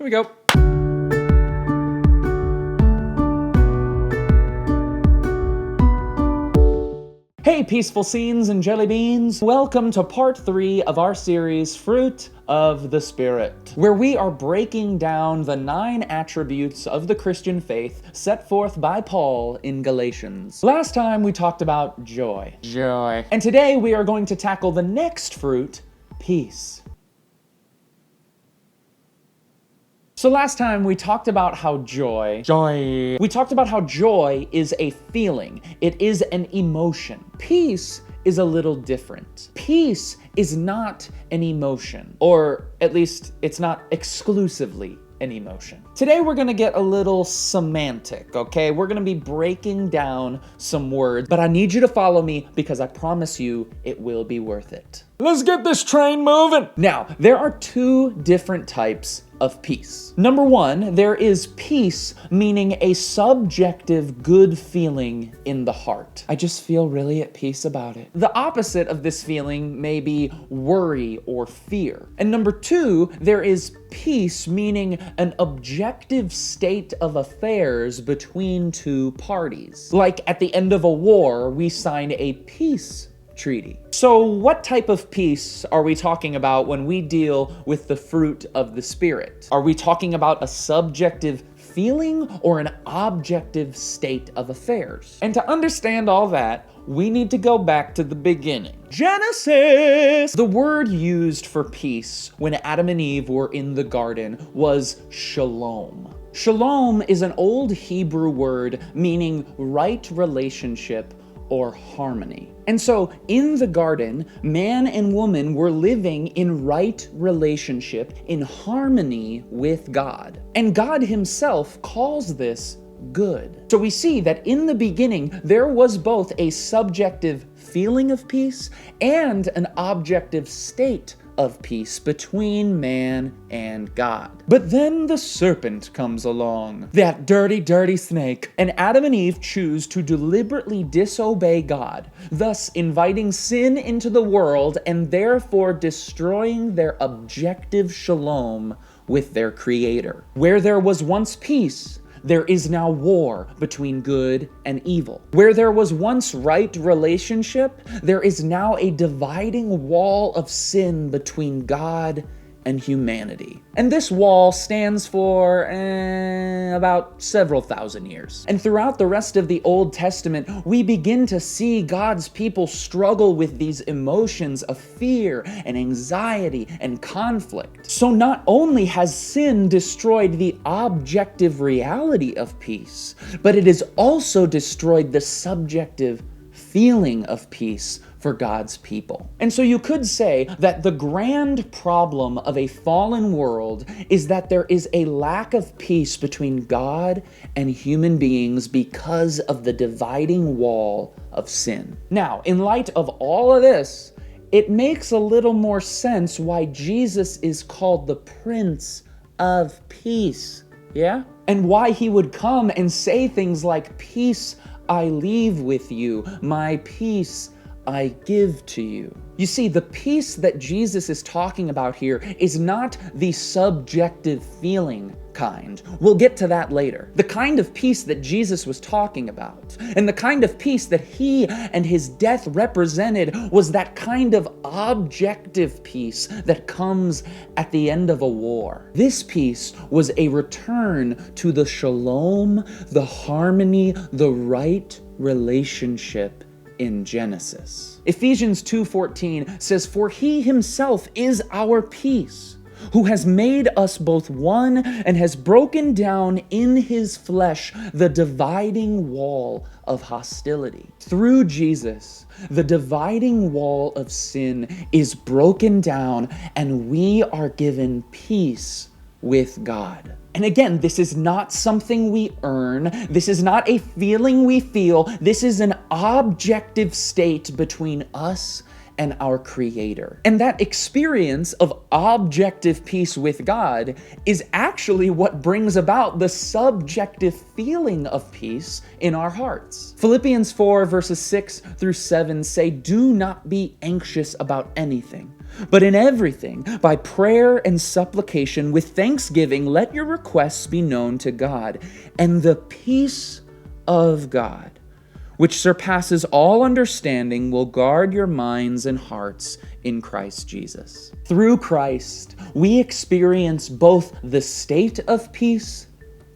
Here we go. Hey, peaceful scenes and jelly beans. Welcome to part 3 of our series, Fruit of the Spirit, where we are breaking down the 9 attributes of the Christian faith set forth by Paul in Galatians. Last time we talked about joy. And today we are going to tackle the next fruit, peace. So last time we talked about how joy is a feeling. It is an emotion. Peace is a little different. Peace is not an emotion, or at least it's not exclusively an emotion. Today we're gonna get a little semantic, okay? We're gonna be breaking down some words, but I need you to follow me because I promise you it will be worth it. Let's get this train moving. Now, there are 2 different types of peace. Number 1, there is peace, meaning a subjective good feeling in the heart. I just feel really at peace about it. The opposite of this feeling may be worry or fear. And number 2, there is peace, meaning an objective state of affairs between 2 parties. Like at the end of a war, we sign a peace treaty. So what type of peace are we talking about when we deal with the fruit of the Spirit? Are we talking about a subjective feeling or an objective state of affairs? And to understand all that, we need to go back to the beginning. Genesis! The word used for peace when Adam and Eve were in the garden was shalom. Shalom is an old Hebrew word meaning right relationship or harmony. And so in the garden, man and woman were living in right relationship, in harmony with God. And God himself calls this good. So we see that in the beginning, there was both a subjective feeling of peace and an objective state of peace between man and God. But then the serpent comes along, that dirty, dirty snake, and Adam and Eve choose to deliberately disobey God, thus inviting sin into the world and therefore destroying their objective shalom with their Creator. Where there was once peace, there is now war between good and evil. Where there was once right relationship, there is now a dividing wall of sin between God and humanity. And this wall stands for about several thousand years. And throughout the rest of the Old Testament, we begin to see God's people struggle with these emotions of fear and anxiety and conflict. So not only has sin destroyed the objective reality of peace, but it has also destroyed the subjective feeling of peace for God's people. And so you could say that the grand problem of a fallen world is that there is a lack of peace between God and human beings because of the dividing wall of sin. Now, in light of all of this, it makes a little more sense why Jesus is called the Prince of Peace, yeah? And why he would come and say things like, "Peace I leave with you, my peace I give to you." You see, the peace that Jesus is talking about here is not the subjective feeling kind. We'll get to that later. The kind of peace that Jesus was talking about, and the kind of peace that he and his death represented, was that kind of objective peace that comes at the end of a war. This peace was a return to the shalom, the harmony, the right relationship in Genesis. Ephesians 2:14 says, "For he himself is our peace, who has made us both one and has broken down in his flesh the dividing wall of hostility." Through Jesus, the dividing wall of sin is broken down and we are given peace with God. And again, this is not something we earn. This is not a feeling we feel. This is an objective state between us and our Creator. And that experience of objective peace with God is actually what brings about the subjective feeling of peace in our hearts. Philippians 4 verses 6 through 7 say, "Do not be anxious about anything, but in everything, by prayer and supplication, with thanksgiving, let your requests be known to God, and the peace of God, which surpasses all understanding, will guard your minds and hearts in Christ Jesus." Through Christ, we experience both the state of peace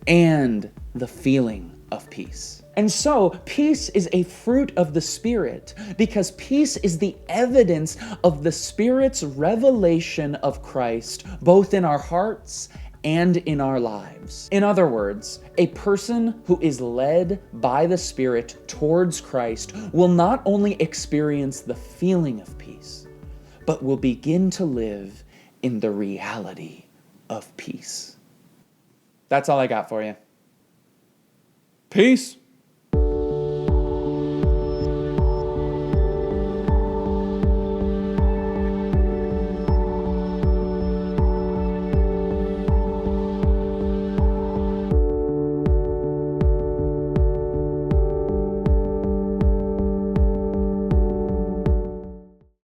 and the feeling of peace. And so, peace is a fruit of the Spirit, because peace is the evidence of the Spirit's revelation of Christ, both in our hearts and in our lives. In other words, a person who is led by the Spirit towards Christ will not only experience the feeling of peace, but will begin to live in the reality of peace. That's all I got for you. Peace.